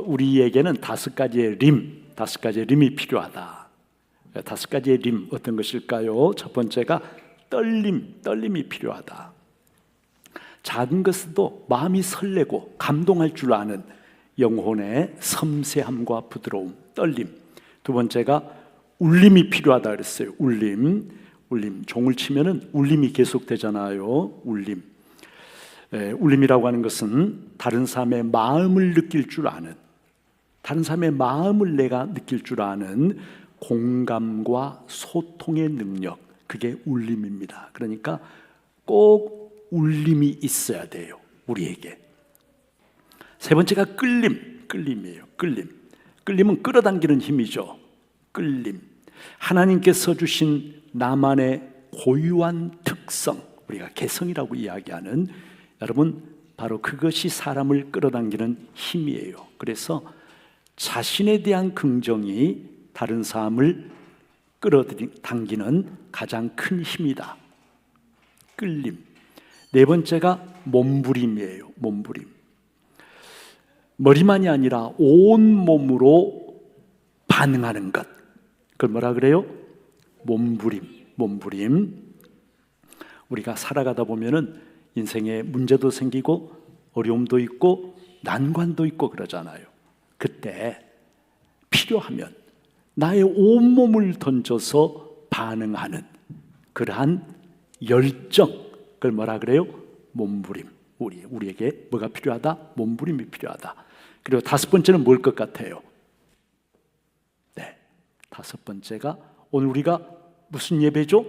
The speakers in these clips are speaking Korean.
우리에게는 다섯 가지의 림이 필요하다. 다섯 가지의 림, 어떤 것일까요? 첫 번째가 떨림이 필요하다. 작은 것도 마음이 설레고 감동할 줄 아는 영혼의 섬세함과 부드러움, 떨림. 두 번째가 울림이 필요하다 그랬어요. 울림. 종을 치면은 울림이 계속되잖아요. 울림이라고 하는 것은 다른 사람의 마음을 느낄 줄 아는, 다른 사람의 마음을 내가 느낄 줄 아는 공감과 소통의 능력, 그게 울림입니다. 그러니까 꼭 울림이 있어야 돼요, 우리에게. 세 번째가 끌림이에요. 끌림은 끌어당기는 힘이죠. 끌림. 하나님께서 주신 나만의 고유한 특성, 우리가 개성이라고 이야기하는, 여러분, 바로 그것이 사람을 끌어당기는 힘이에요. 그래서 자신에 대한 긍정이 다른 사람을 끌어당기는 가장 큰 힘이다. 끌림. 네 번째가 몸부림이에요. 머리만이 아니라 온 몸으로 반응하는 것, 그걸 뭐라 그래요? 몸부림. 우리가 살아가다 보면은 인생에 문제도 생기고 어려움도 있고 난관도 있고 그러잖아요. 그때 필요하면 나의 온몸을 던져서 반응하는 그러한 열정, 그걸 뭐라 그래요? 몸부림. 우리에게 뭐가 필요하다? 몸부림이 필요하다. 그리고 다섯 번째는 뭘 것 같아요? 네, 다섯 번째가 오늘 우리가 무슨 예배죠?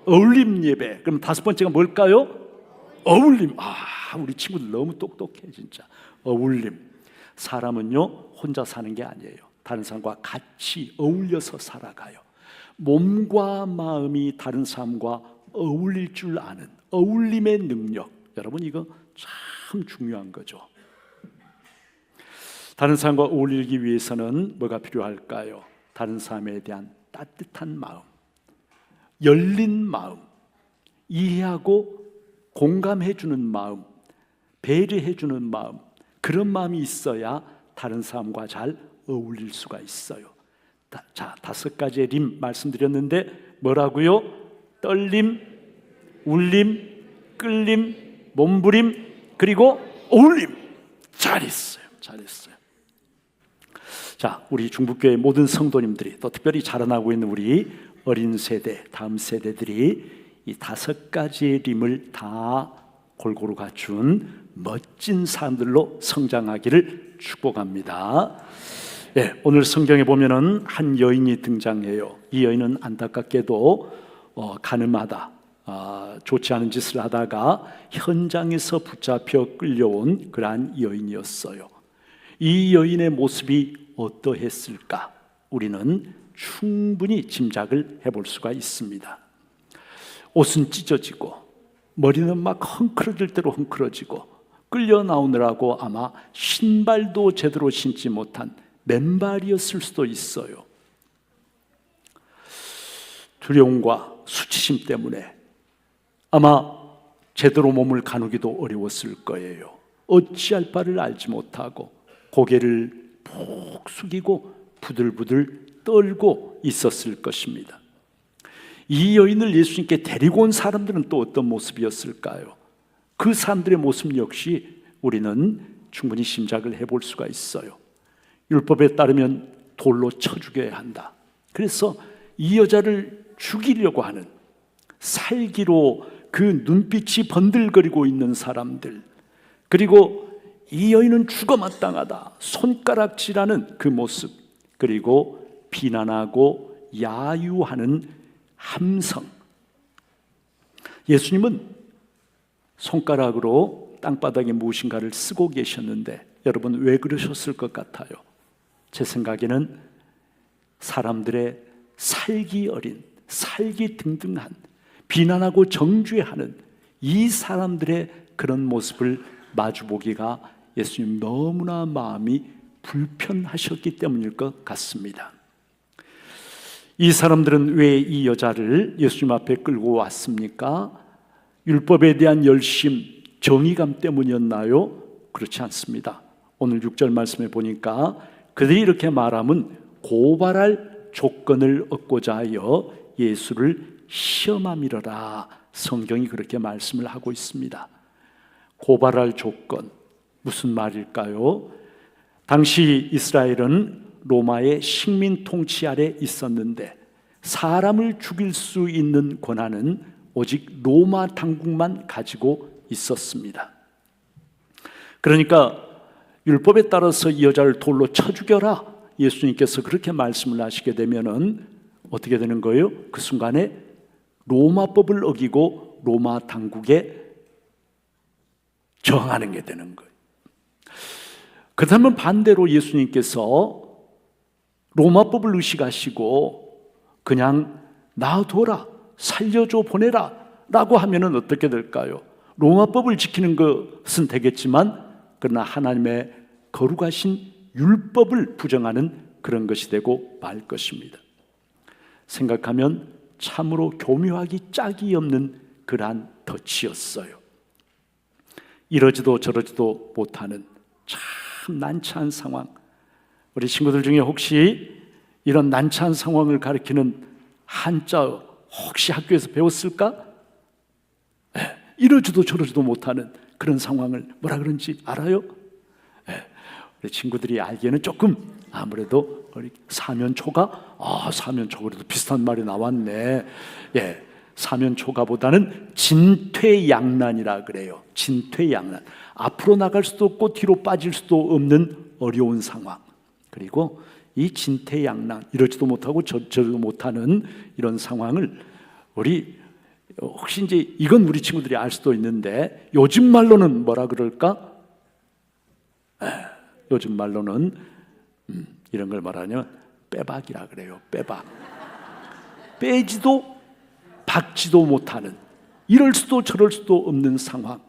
어울림 예배. 그럼 다섯 번째가 뭘까요? 어울림. 우리 친구들 너무 똑똑해 진짜. 어울림. 사람은요 혼자 사는 게 아니에요. 다른 사람과 같이 어울려서 살아가요. 몸과 마음이 다른 사람과 어울릴 줄 아는 어울림의 능력. 여러분, 이거 참 중요한 거죠. 다른 사람과 어울리기 위해서는 뭐가 필요할까요? 다른 사람에 대한 따뜻한 마음, 열린 마음, 이해하고 공감해주는 마음, 배려해주는 마음, 그런 마음이 있어야 다른 사람과 잘 어울릴 수가 있어요. 자, 다섯 가지의 림 말씀드렸는데 뭐라고요? 떨림, 울림, 끌림, 몸부림, 그리고 어울림. 잘했어요. 자, 우리 중북교회 모든 성도님들이, 또 특별히 자라나고 있는 우리 어린 세대, 다음 세대들이 이 다섯 가지의 림을 다 골고루 갖춘 멋진 사람들로 성장하기를 축복합니다. 네, 오늘 성경에 보면은 한 여인이 등장해요. 이 여인은 안타깝게도 가늠하다, 좋지 않은 짓을 하다가 현장에서 붙잡혀 끌려온 그러한 여인이었어요. 이 여인의 모습이 어떠했을까? 우리는 충분히 짐작을 해볼 수가 있습니다. 옷은 찢어지고 머리는 막 헝클어질 대로 헝클어지고 끌려 나오느라고 아마 신발도 제대로 신지 못한 맨발이었을 수도 있어요. 두려움과 수치심 때문에 아마 제대로 몸을 가누기도 어려웠을 거예요. 어찌할 바를 알지 못하고 고개를 푹 숙이고 부들부들 떨고 있었을 것입니다. 이 여인을 예수님께 데리고 온 사람들은 또 어떤 모습이었을까요? 그 사람들의 모습 역시 우리는 충분히 짐작을 해볼 수가 있어요. 율법에 따르면 돌로 쳐 죽여야 한다. 그래서 이 여자를 죽이려고 하는, 살기로 그 눈빛이 번들거리고 있는 사람들, 그리고 이 여인은 죽어 마땅하다, 손가락질하는 그 모습, 그리고 비난하고 야유하는 함성. 예수님은 손가락으로 땅바닥에 무엇인가를 쓰고 계셨는데 여러분, 왜 그러셨을 것 같아요? 제 생각에는 사람들의 살기 어린, 살기 등등한, 비난하고 정죄하는 이 사람들의 그런 모습을 마주보기가 예수님 너무나 마음이 불편하셨기 때문일 것 같습니다. 이 사람들은 왜 이 여자를 예수님 앞에 끌고 왔습니까? 율법에 대한 열심, 정의감 때문이었나요? 그렇지 않습니다. 오늘 6절 말씀에 보니까 그들이 이렇게 말함은 고발할 조건을 얻고자 하여 예수를 시험함이러라. 성경이 그렇게 말씀을 하고 있습니다. 고발할 조건, 무슨 말일까요? 당시 이스라엘은 로마의 식민 통치 아래 있었는데 사람을 죽일 수 있는 권한은 오직 로마 당국만 가지고 있었습니다. 그러니까 율법에 따라서 이 여자를 돌로 쳐 죽여라, 예수님께서 그렇게 말씀을 하시게 되면은 어떻게 되는 거예요? 그 순간에 로마법을 어기고 로마 당국에 저항하는 게 되는 거예요. 그렇다면 반대로 예수님께서 로마법을 의식하시고 그냥 놔둬라, 살려줘, 보내라 라고 하면은 어떻게 될까요? 로마법을 지키는 것은 되겠지만 그러나 하나님의 거룩하신 율법을 부정하는 그런 것이 되고 말 것입니다. 생각하면 참으로 교묘하기 짝이 없는 그러한 덫이었어요. 이러지도 저러지도 못하는 참 난처한 상황. 우리 친구들 중에 혹시 이런 난처한 상황을 가리키는 한자 혹시 학교에서 배웠을까? 이러지도 저러지도 못하는 그런 상황을 뭐라 그런지 알아요? 우리 친구들이 알기에는 조금 아무래도 우리 사면초가, 사면초가 비슷한 말이 나왔네. 사면초가보다는 진퇴양난이라 그래요. 진퇴양난. 앞으로 나갈 수도 없고 뒤로 빠질 수도 없는 어려운 상황. 그리고 이 진퇴양난, 이러지도 못하고 저러지도 못하는 이런 상황을 우리 혹시 이제 이건 우리 친구들이 알 수도 있는데 요즘 말로는 뭐라 그럴까? 요즘 말로는 이런 걸 말하면 빼박이라 그래요. 빼박. 빼지도 박지도 못하는, 이럴 수도 저럴 수도 없는 상황.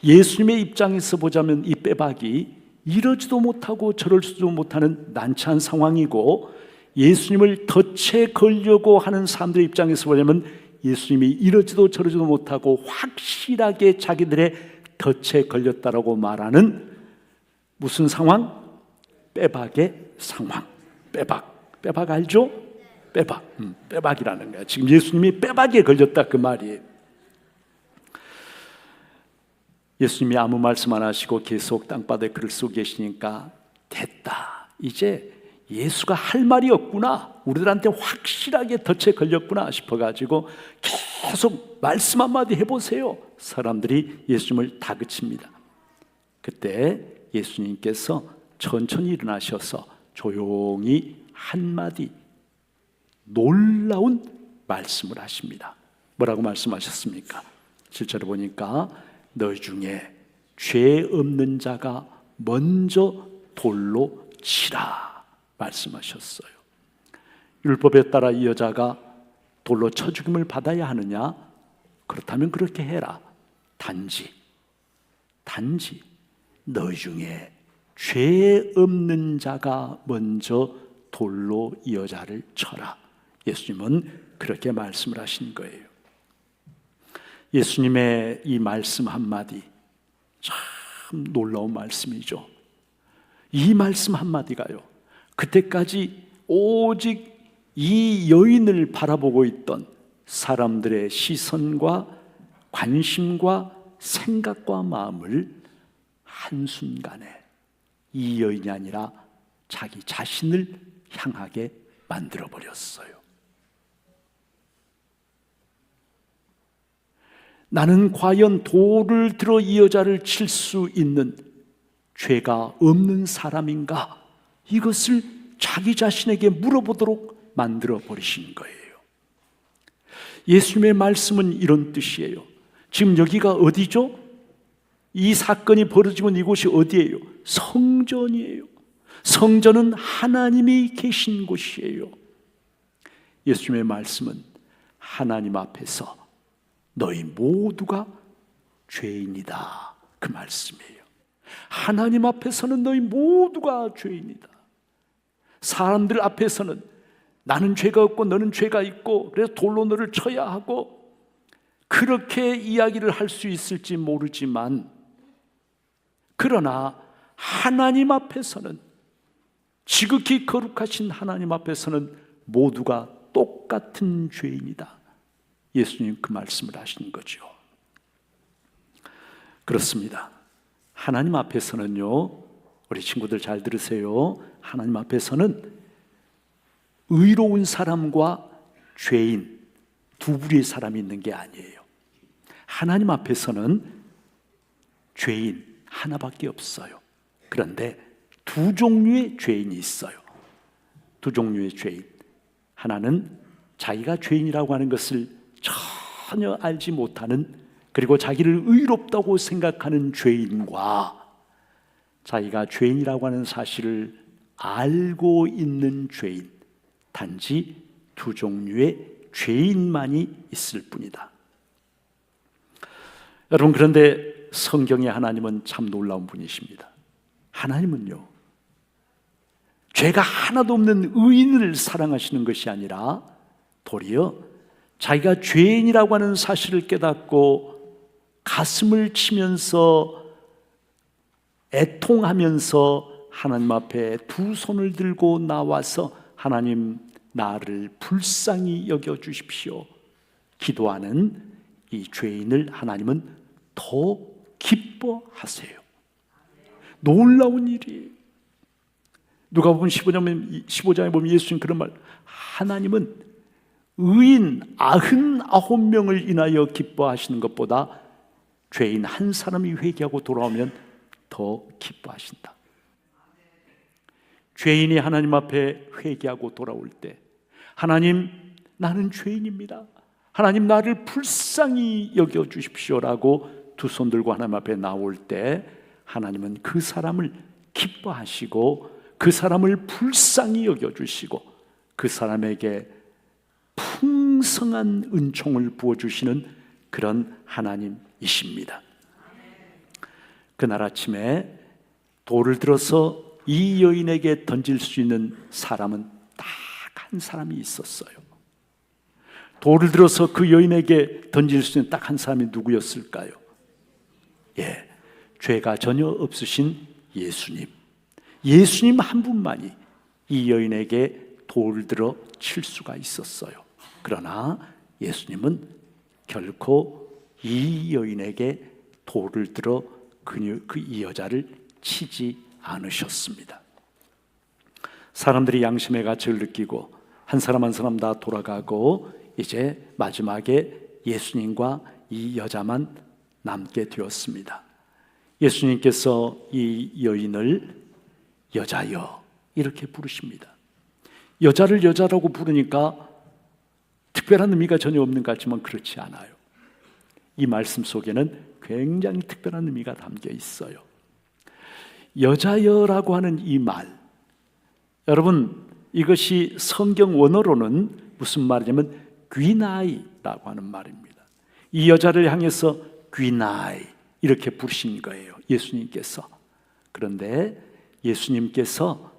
예수님의 입장에서 보자면 이 빼박이 이러지도 못하고 저럴 수도 못하는 난처한 상황이고, 예수님을 덫에 걸려고 하는 사람들의 입장에서 보자면 예수님이 이러지도 저러지도 못하고 확실하게 자기들의 덫에 걸렸다라고 말하는 무슨 상황? 빼박의 상황. 빼박 알죠? 빼박이라는 거야. 지금 예수님이 빼박에 걸렸다 그 말이에요. 예수님이 아무 말씀 안 하시고 계속 땅바닥에 글을 쓰고 계시니까 됐다, 이제 예수가 할 말이 없구나, 우리들한테 확실하게 덫에 걸렸구나 싶어가지고 계속 말씀 한마디 해보세요. 사람들이 예수님을 다그칩니다. 그때 예수님께서 천천히 일어나셔서 조용히 한마디 놀라운 말씀을 하십니다. 뭐라고 말씀하셨습니까? 7절에 보니까 너희 중에 죄 없는 자가 먼저 돌로 치라 말씀하셨어요. 율법에 따라 이 여자가 돌로 쳐 죽임을 받아야 하느냐? 그렇다면 그렇게 해라. 단지 너희 중에 죄 없는 자가 먼저 돌로 이 여자를 쳐라. 예수님은 그렇게 말씀을 하신 거예요. 예수님의 이 말씀 한마디 참 놀라운 말씀이죠. 이 말씀 한마디가요, 그때까지 오직 이 여인을 바라보고 있던 사람들의 시선과 관심과 생각과 마음을 한순간에 이 여인이 아니라 자기 자신을 향하게 만들어버렸어요. 나는 과연 돌을 들어 이 여자를 칠 수 있는 죄가 없는 사람인가? 이것을 자기 자신에게 물어보도록 만들어 버리신 거예요. 예수님의 말씀은 이런 뜻이에요. 지금 여기가 어디죠? 이 사건이 벌어지고 있는 이곳이 어디예요? 성전이에요. 성전은 하나님이 계신 곳이에요. 예수님의 말씀은 하나님 앞에서 너희 모두가 죄인이다, 그 말씀이에요. 하나님 앞에서는 너희 모두가 죄인이다. 사람들 앞에서는 나는 죄가 없고 너는 죄가 있고 그래서 돌로 너를 쳐야 하고 그렇게 이야기를 할 수 있을지 모르지만, 그러나 하나님 앞에서는, 지극히 거룩하신 하나님 앞에서는 모두가 똑같은 죄인이다. 예수님 그 말씀을 하시는 거죠. 그렇습니다. 하나님 앞에서는요, 우리 친구들 잘 들으세요. 하나님 앞에서는 의로운 사람과 죄인 두 부류의 사람이 있는 게 아니에요. 하나님 앞에서는 죄인 하나밖에 없어요. 그런데 두 종류의 죄인이 있어요. 두 종류의 죄인. 하나는 자기가 죄인이라고 하는 것을 전혀 알지 못하는, 그리고 자기를 의롭다고 생각하는 죄인과 자기가 죄인이라고 하는 사실을 알고 있는 죄인, 단지 두 종류의 죄인만이 있을 뿐이다. 여러분, 그런데 성경의 하나님은 참 놀라운 분이십니다. 하나님은요, 죄가 하나도 없는 의인을 사랑하시는 것이 아니라 도리어 자기가 죄인이라고 하는 사실을 깨닫고 가슴을 치면서 애통하면서 하나님 앞에 두 손을 들고 나와서 하나님, 나를 불쌍히 여겨주십시오 기도하는 이 죄인을 하나님은 더 기뻐하세요. 놀라운 일이에요. 누가복음 15장에 보면 예수님 그런 말, 하나님은 의인 99명을 인하여 기뻐하시는 것보다 죄인 한 사람이 회개하고 돌아오면 더 기뻐하신다. 죄인이 하나님 앞에 회개하고 돌아올 때, 하나님, 나는 죄인입니다, 하나님 나를 불쌍히 여겨주십시오라고 두 손 들고 하나님 앞에 나올 때 하나님은 그 사람을 기뻐하시고 그 사람을 불쌍히 여겨주시고 그 사람에게 풍성한 은총을 부어주시는 그런 하나님이십니다. 그날 아침에 돌을 들어서 이 여인에게 던질 수 있는 사람은 딱 한 사람이 있었어요. 돌을 들어서 그 여인에게 던질 수 있는 딱 한 사람이 누구였을까요? 예, 죄가 전혀 없으신 예수님. 예수님 한 분만이 이 여인에게 돌을 들어 칠 수가 있었어요. 그러나 예수님은 결코 이 여인에게 돌을 들어 이 여자를 치지 않으셨습니다. 사람들이 양심의 가치를 느끼고 한 사람 한 사람 다 돌아가고 이제 마지막에 예수님과 이 여자만 남게 되었습니다. 예수님께서 이 여인을 여자여 이렇게 부르십니다. 여자를 여자라고 부르니까 특별한 의미가 전혀 없는 것 같지만 그렇지 않아요. 이 말씀 속에는 굉장히 특별한 의미가 담겨 있어요. 여자여라고 하는 이 말, 여러분, 이것이 성경 원어로는 무슨 말이냐면 귀나이라고 하는 말입니다. 이 여자를 향해서 귀나이 이렇게 부르신 거예요, 예수님께서. 그런데 예수님께서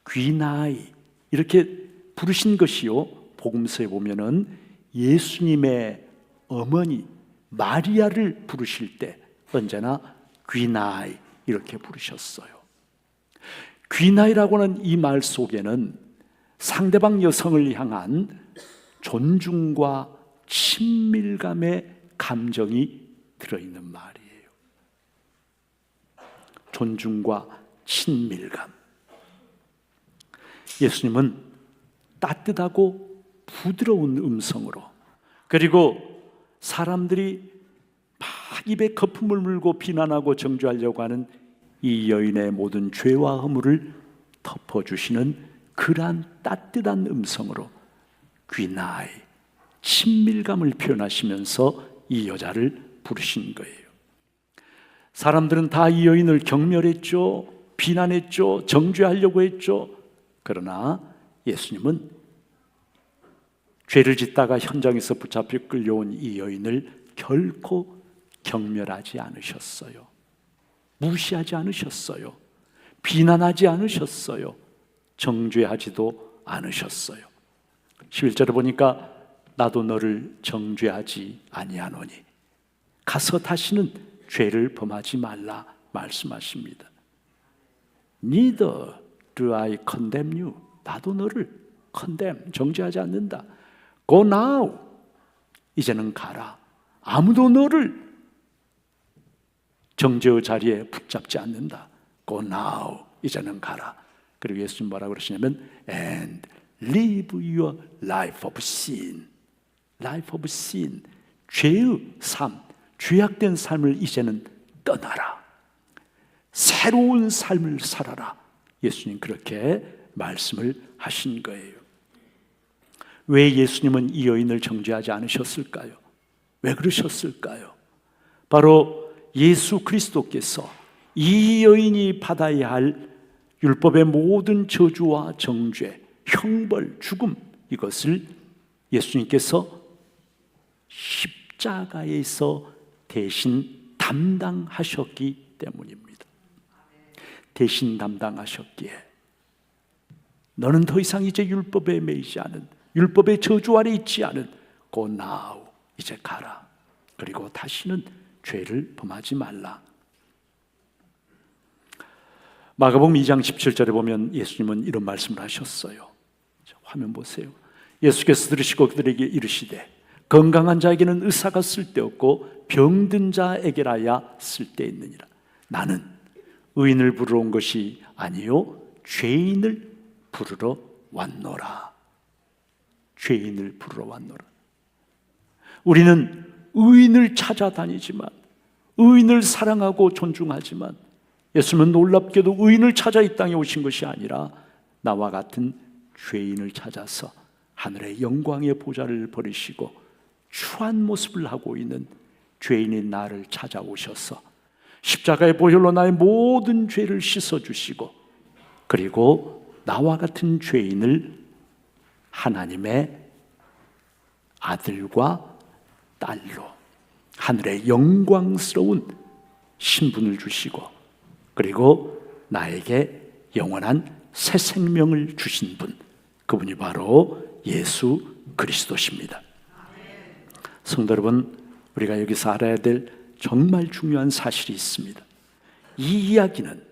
귀나이 이렇게 부르신 것이요, 복음서에 보면은 예수님의 어머니 마리아를 부르실 때 언제나 귀나이 이렇게 부르셨어요. 귀나이라고 하는 이 말 속에는 상대방 여성을 향한 존중과 친밀감의 감정이 들어있는 말이에요. 존중과 친밀감. 예수님은 따뜻하고 부드러운 음성으로, 그리고 사람들이 막 입에 거품을 물고 비난하고 정죄하려고 하는 이 여인의 모든 죄와 허물을 덮어주시는 그러한 따뜻한 음성으로 귀나이, 친밀감을 표현하시면서 이 여자를 부르신 거예요. 사람들은 다 이 여인을 경멸했죠, 비난했죠, 정죄하려고 했죠. 그러나 예수님은 죄를 짓다가 현장에서 붙잡혀 끌려온 이 여인을 결코 경멸하지 않으셨어요. 무시하지 않으셨어요. 비난하지 않으셨어요. 정죄하지도 않으셨어요. 11절에 보니까 나도 너를 정죄하지 아니하노니 가서 다시는 죄를 범하지 말라 말씀하십니다. Neither do I condemn you. 나도 너를 condemn, 정죄하지 않는다. Go now. 이제는 가라. 아무도 너를 정죄의 자리에 붙잡지 않는다. Go now. 이제는 가라. 그리고 예수님 뭐라고 그러시냐면 And live your life of sin. Life of sin. 죄의 삶, 죄악된 삶을 이제는 떠나라. 새로운 삶을 살아라. 예수님 그렇게 말씀을 하신 거예요. 왜 예수님은 이 여인을 정죄하지 않으셨을까요? 왜 그러셨을까요? 바로 예수 그리스도께서 이 여인이 받아야 할 율법의 모든 저주와 정죄, 형벌, 죽음, 이것을 예수님께서 십자가에서 대신 담당하셨기 때문입니다. 대신 담당하셨기에 너는 더 이상 이제 율법에 매이지 않은, 율법의 저주 아래 있지 않은 Go now. 이제 가라. 그리고 다시는 죄를 범하지 말라. 마가복음 2장 17절에 보면 예수님은 이런 말씀을 하셨어요. 화면 보세요. 예수께서 들으시고 그들에게 이르시되 건강한 자에게는 의사가 쓸데없고 병든 자에게라야 쓸데있느니라. 나는 의인을 부르러 온 것이 아니요 죄인을 부르러 왔노라. 죄인을 부르러 왔노라. 우리는 의인을 찾아다니지만, 의인을 사랑하고 존중하지만 예수님은 놀랍게도 의인을 찾아 이 땅에 오신 것이 아니라 나와 같은 죄인을 찾아서 하늘의 영광의 보좌를 버리시고 추한 모습을 하고 있는 죄인인 나를 찾아오셔서 십자가의 보혈로 나의 모든 죄를 씻어주시고 그리고 나와 같은 죄인을 하나님의 아들과 딸로 하늘의 영광스러운 신분을 주시고 그리고 나에게 영원한 새 생명을 주신 분, 그분이 바로 예수 그리스도십니다. 성도 여러분, 우리가 여기서 알아야 될 정말 중요한 사실이 있습니다. 이 이야기는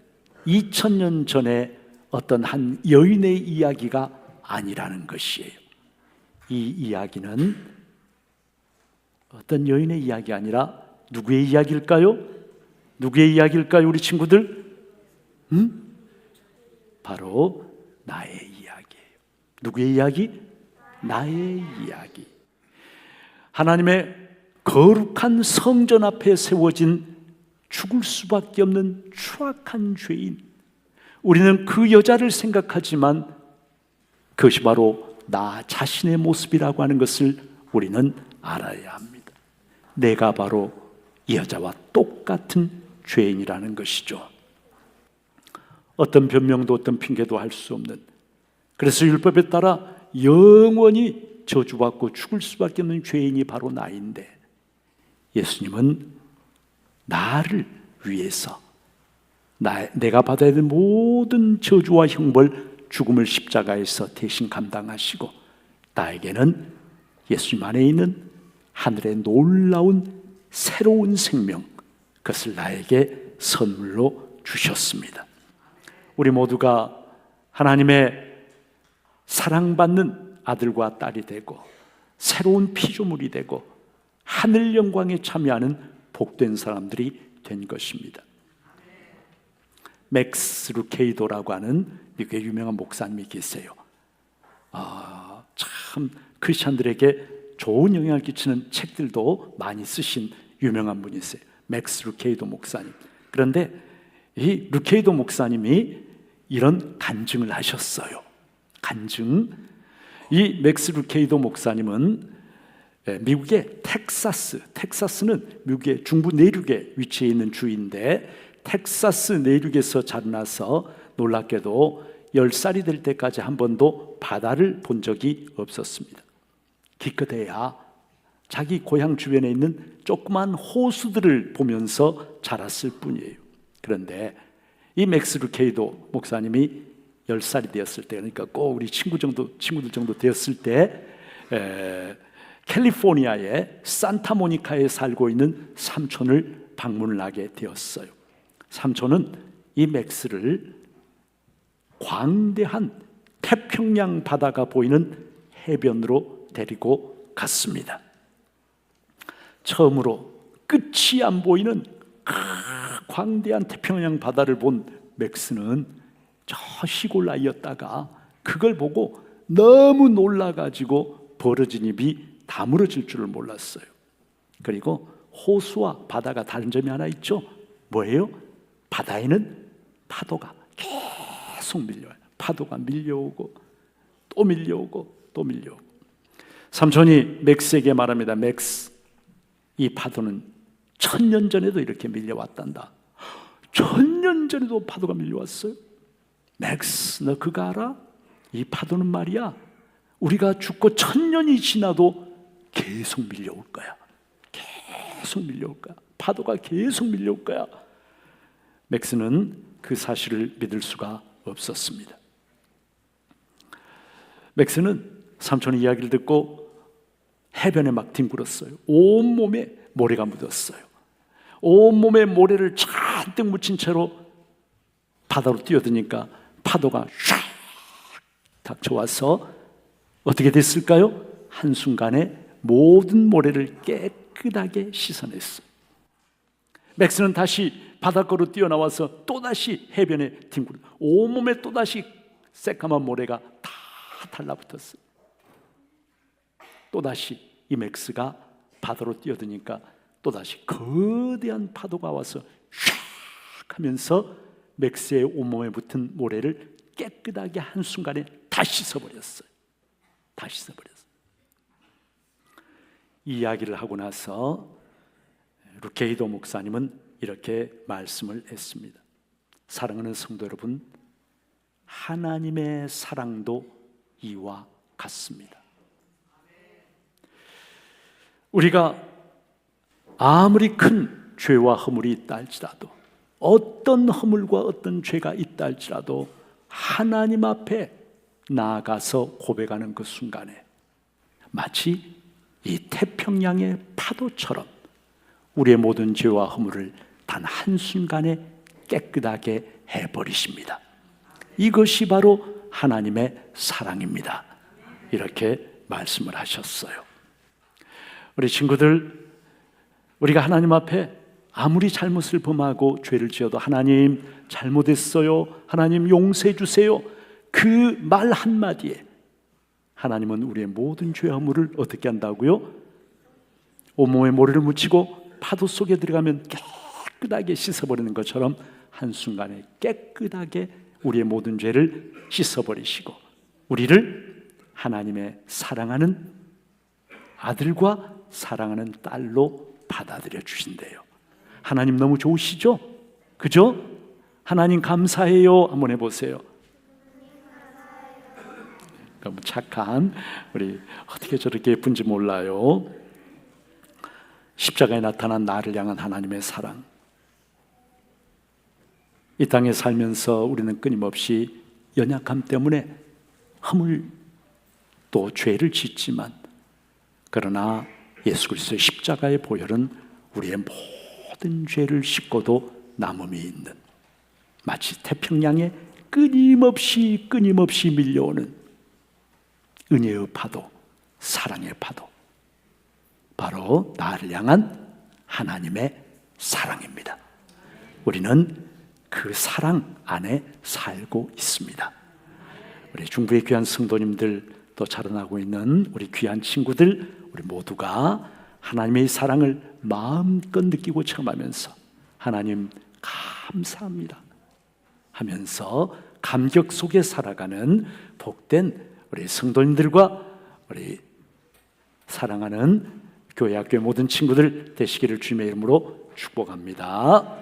2000년 전에 어떤 한 여인의 이야기가 아니라는 것이에요. 이 이야기는 어떤 여인의 이야기 아니라 누구의 이야기일까요? 누구의 이야기일까요, 우리 친구들? 바로 나의 이야기예요. 누구의 이야기? 나의 이야기. 하나님의 거룩한 성전 앞에 세워진 죽을 수밖에 없는 추악한 죄인. 우리는 그 여자를 생각하지만 그것이 바로 나 자신의 모습이라고 하는 것을 우리는 알아야 합니다. 내가 바로 이 여자와 똑같은 죄인이라는 것이죠. 어떤 변명도 어떤 핑계도 할 수 없는, 그래서 율법에 따라 영원히 저주받고 죽을 수밖에 없는 죄인이 바로 나인데 예수님은 나를 위해서 내가 받아야 될 모든 저주와 형벌, 죽음을 십자가에서 대신 감당하시고 나에게는 예수님 안에 있는 하늘의 놀라운 새로운 생명, 그것을 나에게 선물로 주셨습니다. 우리 모두가 하나님의 사랑받는 아들과 딸이 되고 새로운 피조물이 되고 하늘 영광에 참여하는 복된 사람들이 된 것입니다. 맥스 루케이도라고 하는 미국의 유명한 목사님이 계세요. 참 크리스찬들에게 좋은 영향을 끼치는 책들도 많이 쓰신 유명한 분이세요. 맥스 루케이도 목사님. 그런데 이 루케이도 목사님이 이런 간증을 하셨어요. 간증. 이 맥스 루케이도 목사님은 미국의 텍사스는 미국의 중부 내륙에 위치해 있는 주인데 텍사스 내륙에서 자라나서 놀랍게도 10살이 될 때까지 한 번도 바다를 본 적이 없었습니다. 기껏해야 자기 고향 주변에 있는 조그만 호수들을 보면서 자랐을 뿐이에요. 그런데 이 맥스 루케이도 목사님이 10살이 되었을 때, 그러니까 꼭 우리 친구들 정도 되었을 때 캘리포니아의 산타모니카에 살고 있는 삼촌을 방문을 하게 되었어요. 삼촌은 이 맥스를 광대한 태평양 바다가 보이는 해변으로 데리고 갔습니다. 처음으로 끝이 안 보이는 광대한 태평양 바다를 본 맥스는 저 시골 아이였다가 그걸 보고 너무 놀라가지고 벌어진 입이 다물어질 줄을 몰랐어요. 그리고 호수와 바다가 다른 점이 하나 있죠. 뭐예요? 바다에는 파도가 계속 밀려와요. 파도가 밀려오고 또 밀려오고 또 밀려오고. 삼촌이 맥스에게 말합니다. 맥스, 이 파도는 1000년 전에도 이렇게 밀려왔단다. 1000년 전에도 파도가 밀려왔어요? 맥스, 너 그거 알아? 이 파도는 말이야, 우리가 죽고 1000년이 지나도 계속 밀려올 거야. 계속 밀려올 거야. 파도가 계속 밀려올 거야. 맥스는 그 사실을 믿을 수가 없었습니다. 맥스는 삼촌의 이야기를 듣고 해변에 막 뒹굴었어요. 온몸에 모래가 묻었어요. 온몸에 모래를 잔뜩 묻힌 채로 바다로 뛰어드니까 파도가 샥 닥쳐와서 어떻게 됐을까요? 한순간에 모든 모래를 깨끗하게 씻어냈어요. 맥스는 다시 바닷가로 뛰어나와서 또다시 해변에 뒹굴어 온몸에 또다시 새까만 모래가 다 달라붙었어요. 또다시 이 맥스가 바다로 뛰어드니까 또다시 거대한 파도가 와서 샥 하면서 맥스의 온몸에 붙은 모래를 깨끗하게 한순간에 다 씻어버렸어요. 다 씻어버렸어요. 이 이야기를 하고 나서 루케이도 목사님은 이렇게 말씀을 했습니다. 사랑하는 성도 여러분, 하나님의 사랑도 이와 같습니다. 우리가 아무리 큰 죄와 허물이 있다 할지라도, 어떤 허물과 어떤 죄가 있다 할지라도 하나님 앞에 나아가서 고백하는 그 순간에 마치 이 태평양의 파도처럼 우리의 모든 죄와 허물을 단 한순간에 깨끗하게 해버리십니다. 이것이 바로 하나님의 사랑입니다. 이렇게 말씀을 하셨어요. 우리 친구들, 우리가 하나님 앞에 아무리 잘못을 범하고 죄를 지어도 하나님 잘못했어요, 하나님 용서해 주세요, 그 말 한마디에 하나님은 우리의 모든 죄와 허물을 어떻게 한다고요? 온몸에 모래를 묻히고 파도 속에 들어가면 깨끗하게 씻어버리는 것처럼 한순간에 깨끗하게 우리의 모든 죄를 씻어버리시고 우리를 하나님의 사랑하는 아들과 사랑하는 딸로 받아들여 주신대요. 하나님 너무 좋으시죠? 그죠? 하나님 감사해요. 한번 해보세요. 너무 착한 우리, 어떻게 저렇게 예쁜지 몰라요. 십자가에 나타난 나를 향한 하나님의 사랑. 이 땅에 살면서 우리는 끊임없이 연약함 때문에 허물 또 죄를 짓지만, 그러나 예수 그리스도의 십자가의 보혈은 우리의 모든 죄를 씻고도 남음이 있는, 마치 태평양에 끊임없이 밀려오는 은혜의 파도, 사랑의 파도, 바로 나를 향한 하나님의 사랑입니다. 우리는 그 사랑 안에 살고 있습니다. 우리 중부의 귀한 성도님들, 또 자라나고 있는 우리 귀한 친구들, 우리 모두가 하나님의 사랑을 마음껏 느끼고 체험하면서 하나님 감사합니다 하면서 감격 속에 살아가는 복된 우리 성도님들과 우리 사랑하는 교회 학교의 모든 친구들 되시기를 주님의 이름으로 축복합니다.